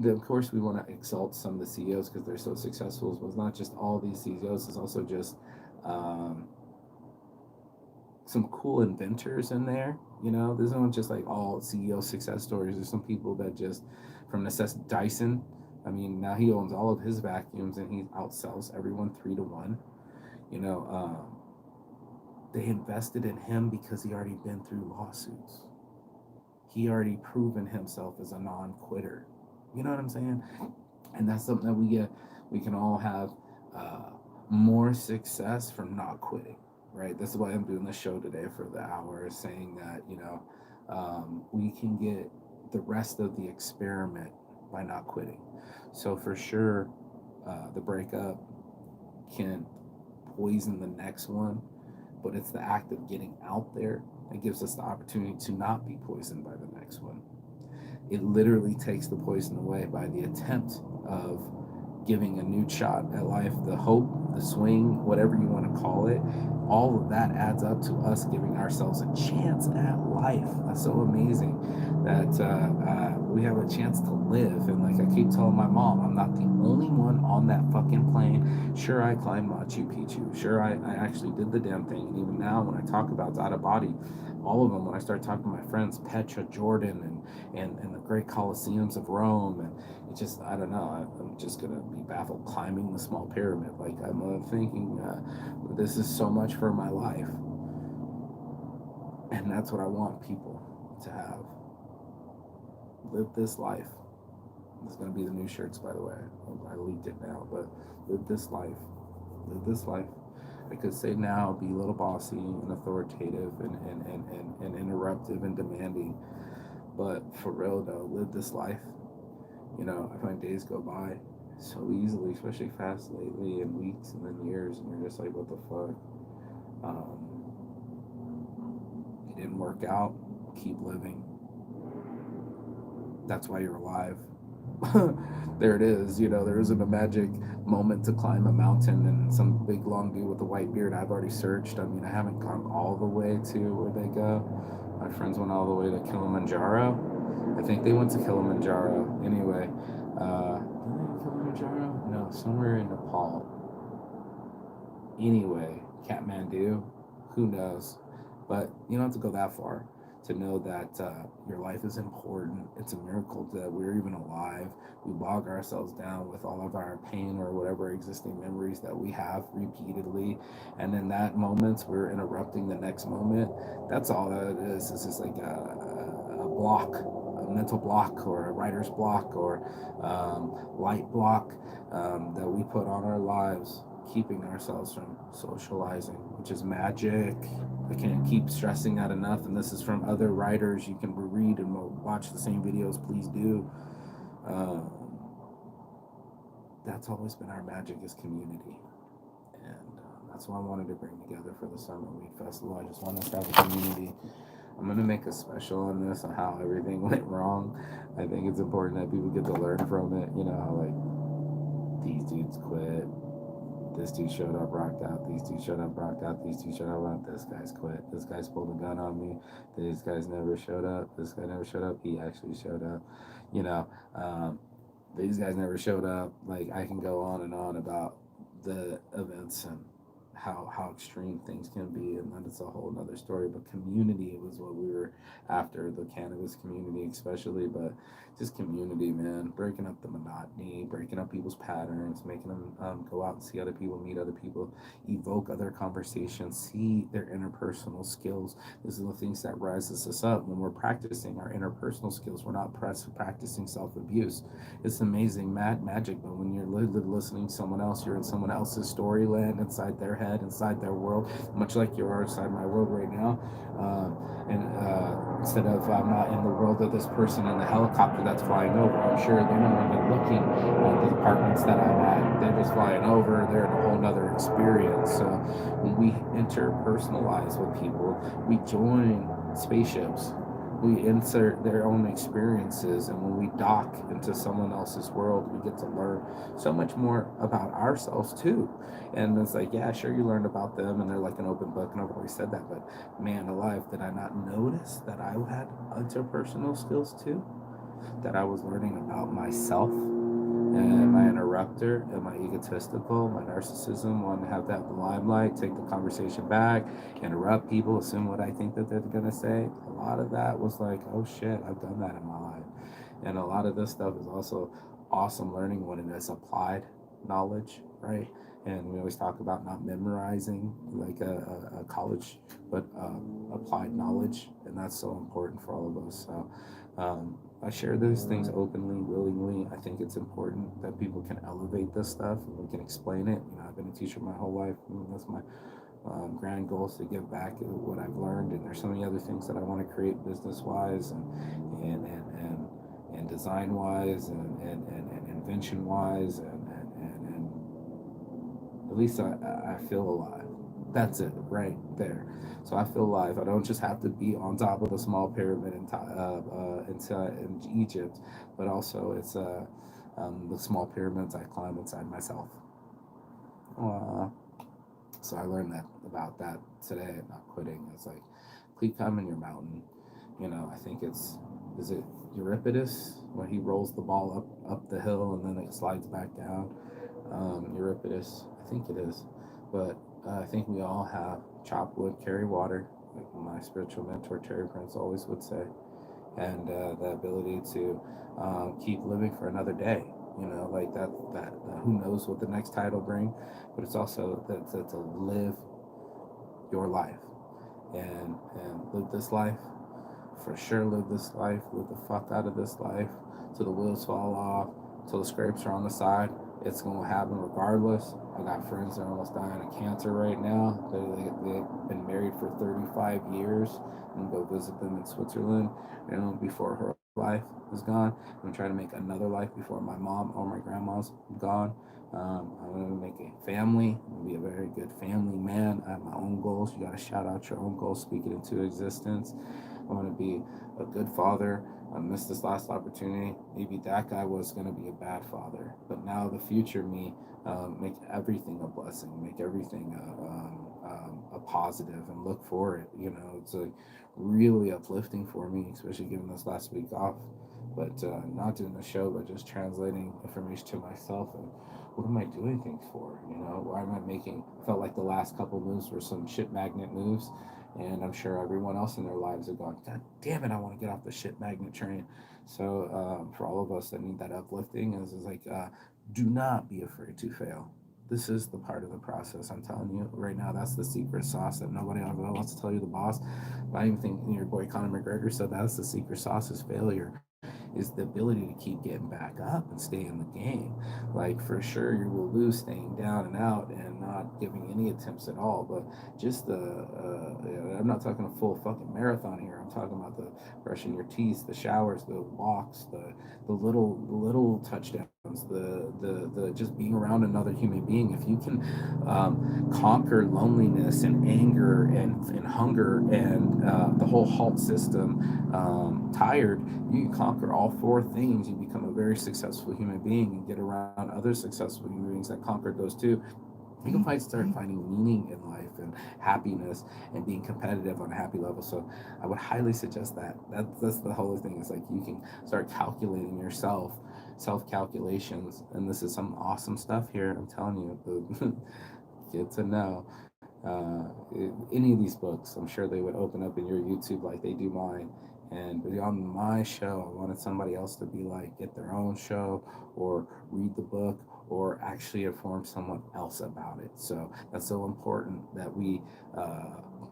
Of course, we want to exalt some of the CEOs because they're so successful. But it's not just all these CEOs, it's also just some cool inventors in there. There's not just like all CEO success stories. There's some people that just, from necessity, Dyson. I mean, now he owns all of his vacuums and he outsells everyone 3-1. They invested in him because he already been through lawsuits. He already proven himself as a non-quitter. You know what I'm saying? And that's something that we can all have more success from not quitting, right? That's why I'm doing the show today for the hour, saying that, we can get the rest of the experiment by not quitting. So for sure, the breakup can poison the next one, but it's the act of getting out there that gives us the opportunity to not be poisoned by the next one. It literally takes the poison away by the attempt of giving a new shot at life, the hope the swing, whatever you want to call it, all of that adds up to us giving ourselves a chance at life. That's so amazing that we have a chance to live. And like I keep telling my mom, I'm not the only one on that fucking plane. Sure, I climbed Machu Picchu. Sure, I actually did the damn thing. And even now, when I talk about out of body, all of them, when I start talking to my friends, Petra, Jordan, and the great Colosseums of Rome, and it just, I don't know, I'm just gonna be baffled climbing the small pyramid. Like I'm thinking, this is so much for my life, and that's what I want people to have. Live this life. It's gonna be the new shirts, by the way. I leaked it now, but live this life. Live this life. I could say now, be a little bossy and authoritative and interruptive and demanding, but for real though, live this life. You know, I find days go by so easily, especially fast lately, and weeks and then years, and you're just like, what the fuck? It didn't work out. Keep living. That's why you're alive. There it is. You know, there isn't a magic moment to climb a mountain and some big long dude with a white beard. I've already searched. I mean, I haven't gone all the way to where they go. My friends went all the way to Kilimanjaro. I think they went to Kilimanjaro. Anyway, Kilimanjaro? No, somewhere in Nepal. Anyway, Kathmandu. Who knows? But you don't have to go that far to know that your life is important. It's a miracle that we're even alive. We bog ourselves down with all of our pain or whatever existing memories that we have repeatedly. And in that moment, we're interrupting the next moment. That's all that it is. It's just like a block, a mental block or a writer's block or light block that we put on our lives, keeping ourselves from socializing, which is magic. I can't keep stressing that enough, and this is from other writers. You can read and watch the same videos, please do. That's always been our magic, is community, and that's what I wanted to bring together for the Summer Week Festival. I just want us to have a community. I'm going to make a special on this, on how everything went wrong. I think it's important that people get to learn from it. You know, how like these dudes quit, this dude showed up, rocked out. These two showed up, rocked out. These two showed up, rocked. This guy's quit. This guy's pulled a gun on me. These guys never showed up. This guy never showed up. He actually showed up. You know, these guys never showed up. Like, I can go on and on about the events and how extreme things can be, and that is a whole nother story. But community was what we were after, the cannabis community especially, but just community, man, breaking up the monotony, breaking up people's patterns, making them go out and see other people, meet other people, evoke other conversations, see their interpersonal skills. These are the things that rises us up when we're practicing our interpersonal skills. We're not practicing self-abuse. It's amazing magic, but when you're listening to someone else, you're in someone else's storyland, inside their head, inside their world, much like you are inside my world right now. Instead of I'm not in the world of this person in the helicopter that's flying over, I'm sure they're not even looking at the apartments that I'm at. They're just flying over. They're in a whole nother experience. So when we interpersonalize with people, we join spaceships. We insert their own experiences, and when we dock into someone else's world, we get to learn so much more about ourselves too. And it's like, yeah, sure, you learned about them, and they're like an open book, and I've always said that, but man alive, did I not notice that I had interpersonal skills too? That I was learning about myself, and my interrupter, and my egotistical, my narcissism, wanting to have that limelight, take the conversation back, interrupt people, assume what I think that they're going to say. A lot of that was like, oh shit, I've done that in my life. And a lot of this stuff is also awesome learning when it is applied knowledge, right? And we always talk about not memorizing like a college, but applied knowledge, and that's so important for all of us. So I share those things openly, willingly. I think it's important that people can elevate this stuff and we can explain it. You know, I've been a teacher my whole life, and that's my grand goal, is to give back what I've learned. And there's so many other things that I want to create business-wise and design-wise and invention-wise, and at least I feel alive. That's it, right there. So I feel alive. I don't just have to be on top of the small pyramid in Egypt, but also it's the small pyramids I climb inside myself. So I learned that about that today, not quitting. It's like keep climbing your mountain. I think is it Euripides when he rolls the ball up the hill and then it slides back down. Euripides, I think it is, but I think we all have chop wood, carry water, like my spiritual mentor Terry Prince always would say, and the ability to keep living for another day. Like that. Who knows what the next tide will bring, but it's also that to live your life and live this life for sure. Live this life. Live the fuck out of this life till the wheels fall off, till the scrapes are on the side. It's gonna happen regardless. I got friends that are almost dying of cancer right now. They've been married for 35 years. I'm gonna go visit them in Switzerland. Before her life is gone, I'm trying to make another life before my mom or my grandma's gone. I'm gonna make a family. I'm gonna be a very good family man. I have my own goals. You gotta shout out your own goals, speak it into existence. I want to be a good father. I missed this last opportunity. Maybe that guy was going to be a bad father, but now the future me, make everything a blessing, make everything a positive, and look for it. It's like really uplifting for me, especially given this last week off. But not doing the show, but just translating information to myself and what am I doing things for? Why am I making? I felt like the last couple moves were some shit magnet moves, and I'm sure everyone else in their lives are going, God damn it, I want to get off the shit magnet train. So for all of us that need that uplifting, is like, do not be afraid to fail. This is the part of the process. I'm telling you right now, that's the secret sauce that nobody ever wants to tell you. The boss, but I even think your boy Conor McGregor said that's the secret sauce is failure, is the ability to keep getting back up and stay in the game. Like for sure, you will lose staying down and out and not giving any attempts at all. But just I'm not talking a full fucking marathon here. I'm talking about the brushing your teeth, the showers, the walks, the little touchdowns, the just being around another human being. If you can conquer loneliness and anger and hunger and the whole halt system, tired, you can conquer all four things. You become a very successful human being and get around other successful human beings that conquered those too. You can start finding meaning in life and happiness and being competitive on a happy level. So I would highly suggest that. That's the whole thing. It's like you can start calculating yourself, self calculations, and this is some awesome stuff here. I'm telling you, get to know. Any of these books, I'm sure they would open up in your YouTube like they do mine. And beyond my show, I wanted somebody else to be like, get their own show or read the book or actually inform someone else about it. So that's so important that we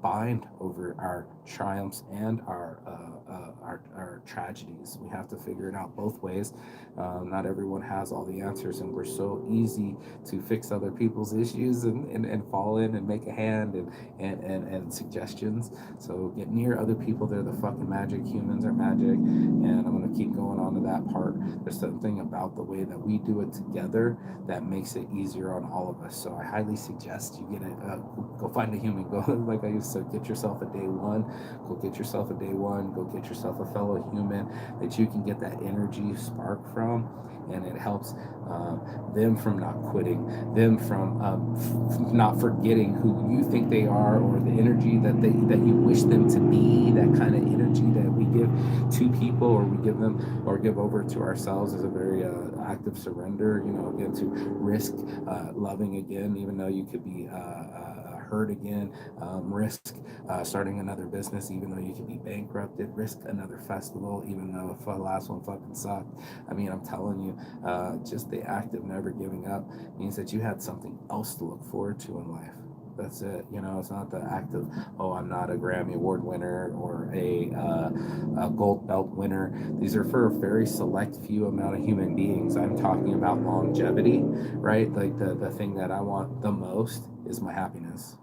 bind over our triumphs and our tragedies. We have to figure it out both ways. Not everyone has all the answers, and we're so easy to fix other people's issues and fall in and make a hand and suggestions. So get near other people. They're the fucking magic. Humans are magic. And I'm going to keep going on to that part. There's something about the way that we do it together that makes it easier on all of us. So I highly suggest you get it. Go find a human. Go, like I used to, get yourself a day one. Go get yourself a day one. Go get yourself a fellow human that you can get that energy spark from, and it helps them from not quitting, them from not forgetting who you think they are, or the energy that you wish them to be. That kind of energy that we give to people, or we give them, or give over to ourselves, is a very active surrender. Again, to risk loving again, even though you could be hurt again. Risk starting another business, even though you could be bankrupted. Risk another festival, even though the last one fucking sucked. I mean, I'm telling you, just the act of never giving up means that you had something else to look forward to in life. That's it. It's not the act of, oh, I'm not a Grammy Award winner or a gold belt winner. These are for a very select few amount of human beings. I'm talking about longevity, right? Like the thing that I want the most is my happiness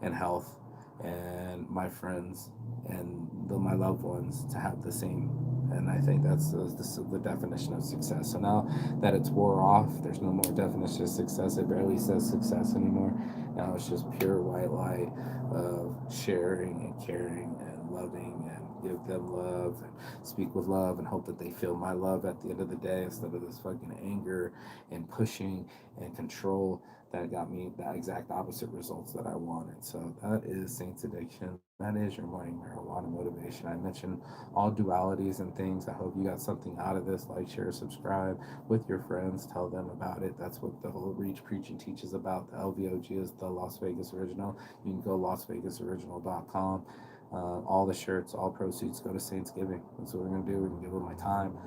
and health and my friends and my loved ones to have the same. And I think that's the definition of success. So now that it's wore off, there's no more definition of success. It barely says success anymore. Now it's just pure white light of sharing and caring and loving and give them love and speak with love and hope that they feel my love at the end of the day instead of this fucking anger and pushing and control that got me the exact opposite results that I wanted. So that is Saints Addiction. That is your morning marijuana motivation. I mentioned all dualities and things. I hope you got something out of this. Like, share, subscribe with your friends. Tell them about it. That's what the whole Reach, Preach, and Teach is about. The LVOG is the Las Vegas Original. You can go LasVegasOriginal.com. All the shirts, all proceeds go to Saints Giving. That's what we're going to do. We're going to give up my time,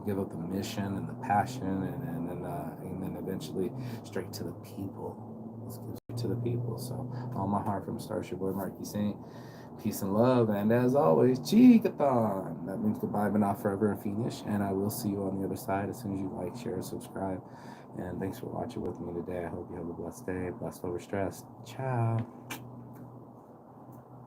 give up the mission and the passion, and then eventually straight to the people. Let's give it to the people. So, all my heart from Starship Boy Marky Saint. Peace and love, and as always, Chikathon. That means goodbye, but not forever and finish. And I will see you on the other side as soon as you like, share, subscribe. And thanks for watching with me today. I hope you have a blessed day, blessed over stress. Ciao.